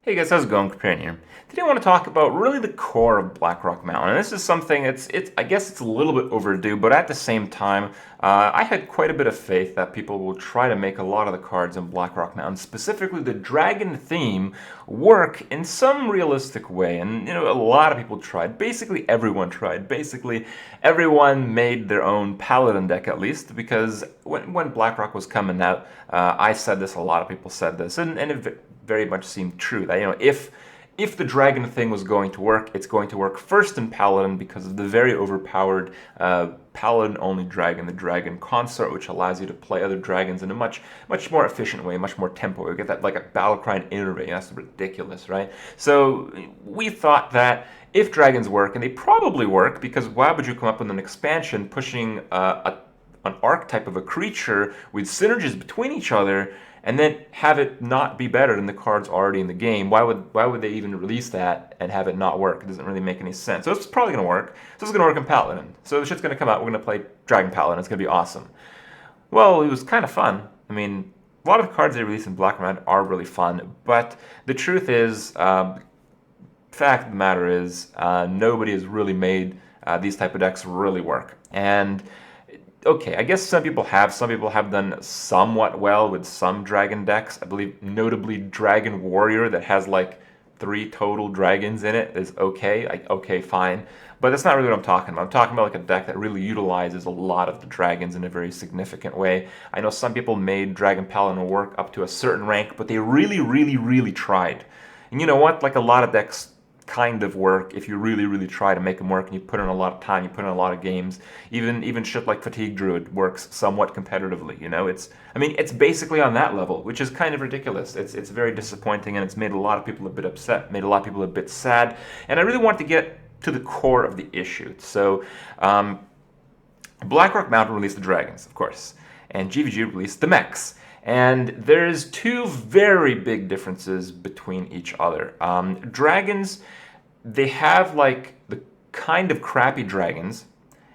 Hey guys, how's it going? Comparing here. Today I want to talk about really the core of Blackrock Mountain. And this is something it's I guess it's a little bit overdue, but at the same time, I had quite a bit of faith that people will try to make a lot of the cards in Blackrock Mountain, specifically the dragon theme, work in some realistic way. And a lot of people tried. Basically everyone tried. Basically everyone made their own paladin deck at least, because when Blackrock was coming out, I said this, a lot of people said this, and it very much seemed true that if the dragon thing was going to work, it's going to work first in Paladin because of the very overpowered Paladin-only dragon, the Dragon Consort, which allows you to play other dragons in a much more efficient way, much more tempo. You get that like a Battlecry and Innervate. That's ridiculous, right? So we thought that if dragons work, and they probably work, because why would you come up with an expansion pushing an archetype of a creature with synergies between each other and then have it not be better than the cards already in the game? Why would they even release that and have it not work? It doesn't really make any sense. So it's probably going to work. So it's going to work in Paladin. So the shit's going to come out. We're going to play Dragon Paladin. It's going to be awesome. Well, it was kind of fun. I mean, a lot of the cards they release in Black and Red are really fun, but the truth is, fact of the matter is, nobody has really made these type of decks really work. And okay, I guess some people have done somewhat well with some dragon decks. I believe notably Dragon Warrior, that has like 3 total dragons in it, is okay. Like, okay, fine. But that's not really what I'm talking about. I'm talking about like a deck that really utilizes a lot of the dragons in a very significant way. I know some people made Dragon Paladin work up to a certain rank, but they really tried. And you know what? Like, a lot of decks kind of work if you really try to make them work, and you put in a lot of time, you put in a lot of games. Even shit like Fatigue Druid works somewhat competitively. It's basically on that level, which is kind of ridiculous. It's very disappointing, and it's made a lot of people a bit upset, made a lot of people a bit sad, and I really want to get to the core of the issue. So Blackrock Mountain released the dragons, of course, and GVG released the mechs. And there's 2 very big differences between each other. Dragons, they have like the kind of crappy dragons,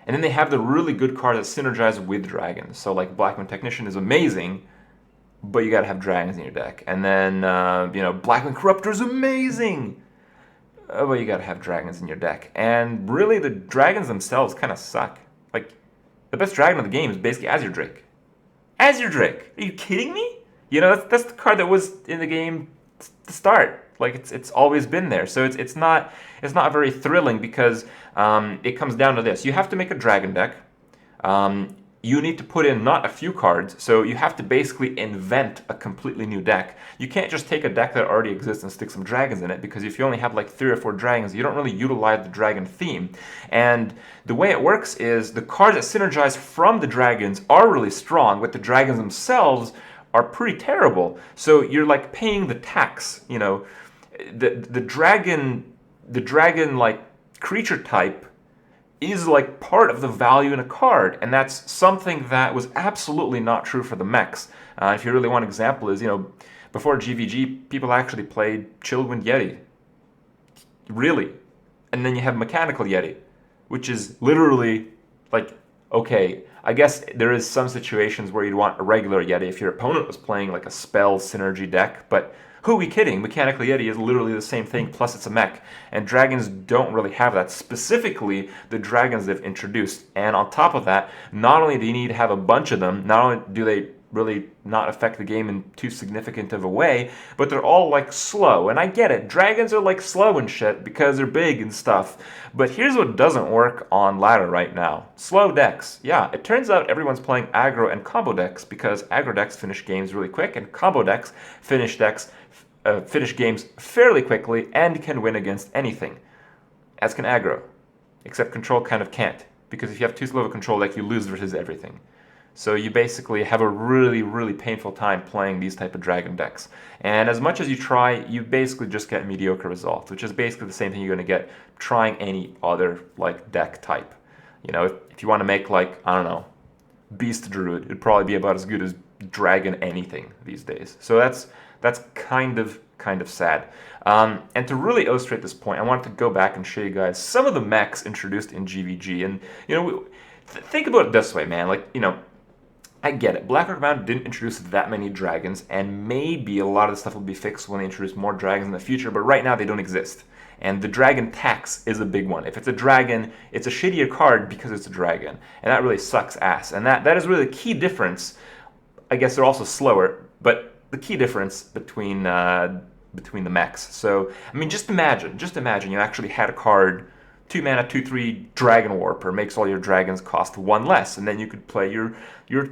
and then they have the really good cards that synergize with dragons. So like Blackman Technician is amazing, but you gotta have dragons in your deck. And then Blackman Corruptor is amazing, but you gotta have dragons in your deck. And really, the dragons themselves kind of suck. Like, the best dragon in the game is basically Azure Drake. Azure Drake. Are you kidding me? That's the card that was in the game to start. Like, it's always been there. So it's not very thrilling, because it comes down to this. You have to make a dragon deck. You need to put in not a few cards, so you have to basically invent a completely new deck. You can't just take a deck that already exists and stick some dragons in it, because if you only have like 3 or 4 dragons, you don't really utilize the dragon theme. And the way it works is the cards that synergize from the dragons are really strong, but the dragons themselves are pretty terrible. So you're like paying the tax. The dragon like creature type is like part of the value in a card, and that's something that was absolutely not true for the mechs. If you really want an example, is before GVG, people actually played Chillwind Yeti, really, and then you have Mechanical Yeti, which is literally like, okay, I guess there is some situations where you'd want a regular Yeti if your opponent was playing like a spell synergy deck, but who are we kidding? Mechanical Yeti is literally the same thing, plus it's a mech. And dragons don't really have that, specifically the dragons they've introduced. And on top of that, not only do you need to have a bunch of them, not only do they really not affect the game in too significant of a way, but they're all like slow. And I get it, dragons are like slow and shit because they're big and stuff. But here's what doesn't work on ladder right now. Slow decks. Yeah, it turns out everyone's playing aggro and combo decks, because aggro decks finish games really quick, and combo decks finish games fairly quickly and can win against anything, as can aggro. Except control kind of can't, because if you have too slow of a control deck, you lose versus everything. So you basically have a really painful time playing these type of dragon decks. And as much as you try, you basically just get mediocre results, which is basically the same thing you're going to get trying any other like deck type. If you want to make like, I don't know, Beast Druid, it'd probably be about as good as Dragon anything these days. So that's kind of sad. And to really illustrate this point, I wanted to go back and show you guys some of the mechs introduced in GVG. And think about it this way, man. Like, I get it. Blackrock Mountain didn't introduce that many dragons, and maybe a lot of the stuff will be fixed when they introduce more dragons in the future, but right now they don't exist. And the dragon tax is a big one. If it's a dragon, it's a shittier card because it's a dragon. And that really sucks ass. And that is really the key difference. I guess they're also slower, but the key difference between the mechs. So, I mean, just imagine you actually had a card 2 mana, 2/3 Dragon Warper makes all your dragons cost 1 less, and then you could play your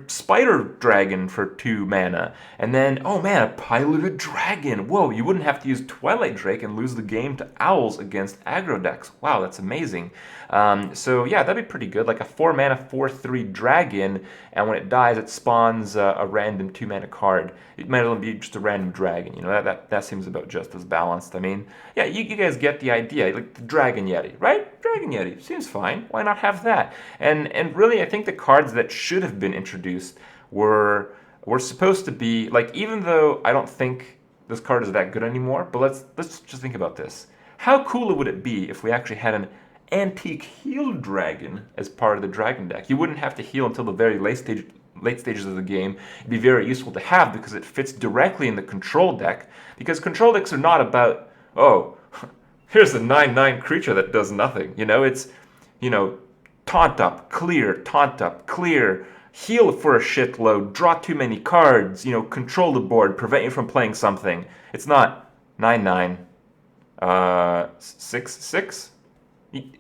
Spider Dragon for 2 mana, and then, oh man, a Piloted Dragon! Whoa, you wouldn't have to use Twilight Drake and lose the game to Owls against aggro decks. Wow, that's amazing. So yeah, that'd be pretty good, like a 4 mana, 4/3 Dragon, and when it dies, it spawns a random 2 mana card. It might as well be just a random dragon, you know, that seems about just as balanced. I mean, yeah, you guys get the idea, like the Dragon Yeti, right? Dragon Yeti seems fine. Why not have that? And really, I think the cards that should have been introduced were supposed to be like. Even though I don't think this card is that good anymore, but let's just think about this. How cool would it be if we actually had an antique heal dragon as part of the dragon deck? You wouldn't have to heal until the very late stages of the game. It'd be very useful to have because it fits directly in the control deck. Because control decks are not about, oh, here's a 9/9 creature that does nothing. You know, it's, you know, taunt up, clear, heal for a shitload, draw too many cards, you know, control the board, prevent you from playing something. It's not 9/9, 6/6.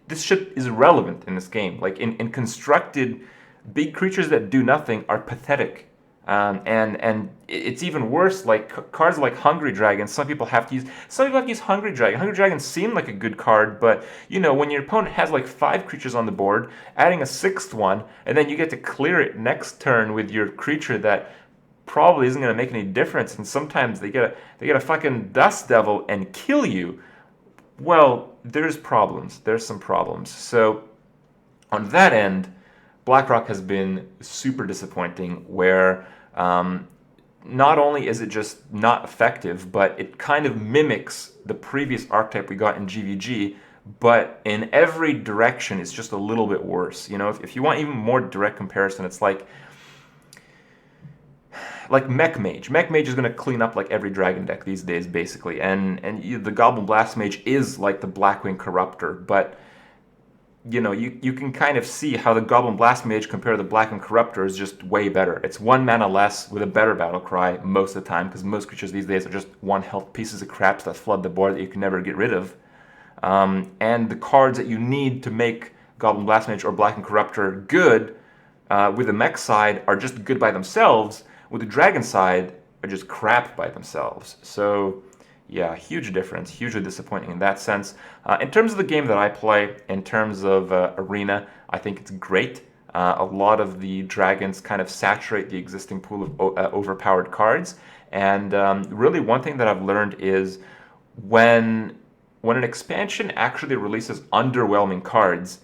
This shit is irrelevant in this game. Like in constructed, big creatures that do nothing are pathetic. And it's even worse. Like cards like Hungry Dragon, some people have to use Hungry Dragon. Hungry Dragon seemed like a good card, but you know, when your opponent has like 5 creatures on the board, adding a 6th one, and then you get to clear it next turn with your creature that probably isn't going to make any difference, and sometimes they get a fucking Dust Devil and kill you. Well, there's problems. There's some problems. So on that end, Blackrock has been super disappointing, where not only is it just not effective, but it kind of mimics the previous archetype we got in GVG, but in every direction it's just a little bit worse. You know, if you want even more direct comparison, it's like Mech Mage. Mech Mage is going to clean up like every dragon deck these days, basically, and the Goblin Blast Mage is like the Blackwing Corruptor, but you know, you can kind of see how the Goblin Blast Mage compared to the Blackwing Corruptor is just way better. It's 1 mana less with a better battle cry most of the time, because most creatures these days are just 1 health pieces of crap that flood the board that you can never get rid of. And the cards that you need to make Goblin Blast Mage or Blackwing Corruptor good with the mech side are just good by themselves. With the dragon side are just crap by themselves. So yeah, huge difference, hugely disappointing in that sense. In terms of the game that I play, in terms of Arena, I think it's great. A lot of the dragons kind of saturate the existing pool of overpowered cards. And really one thing that I've learned is when an expansion actually releases underwhelming cards,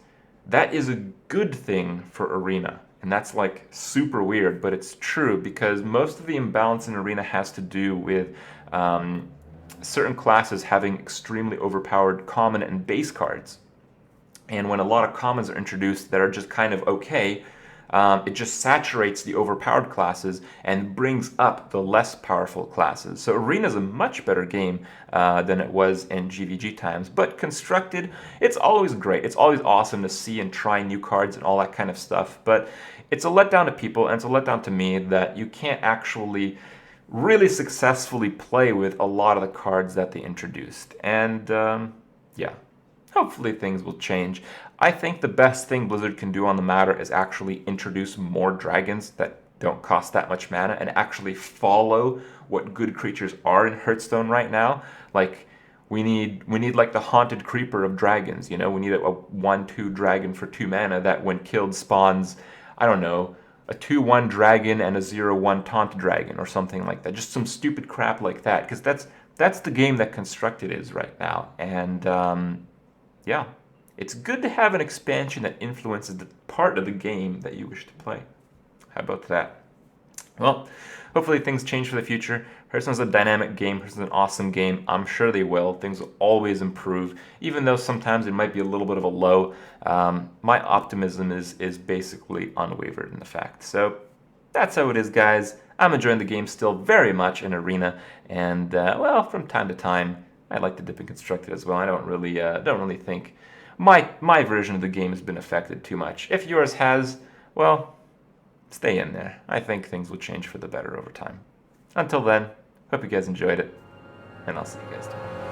that is a good thing for Arena. And that's like super weird, but it's true, because most of the imbalance in Arena has to do with certain classes having extremely overpowered common and base cards. And when a lot of commons are introduced that are just kind of okay, it just saturates the overpowered classes and brings up the less powerful classes. So Arena is a much better game than it was in GVG times. But constructed, it's always great. It's always awesome to see and try new cards and all that kind of stuff. But it's a letdown to people, and it's a letdown to me that you can't actually really successfully play with a lot of the cards that they introduced. And yeah, hopefully things will change. I think the best thing Blizzard can do on the matter is actually introduce more dragons that don't cost that much mana and actually follow what good creatures are in Hearthstone right now. Like we need like the Haunted Creeper of dragons, you know, we need a 1/2 dragon for 2 mana that when killed spawns, I don't know, a 2/1 dragon and a 0/1 taunt dragon or something like that. Just some stupid crap like that, because that's the game that Constructed is right now. And yeah, it's good to have an expansion that influences the part of the game that you wish to play. How about that? Well, hopefully things change for the future. Hearthstone's a dynamic game. Hearthstone's an awesome game. I'm sure they will. Things will always improve, even though sometimes it might be a little bit of a low. My optimism is basically unwavered in the fact. So that's how it is, guys. I'm enjoying the game still very much in Arena, and well, from time to time, I like to dip in Constructed as well. I don't really think my version of the game has been affected too much. If yours has, well, stay in there. I think things will change for the better over time. Until then, hope you guys enjoyed it, and I'll see you guys tomorrow.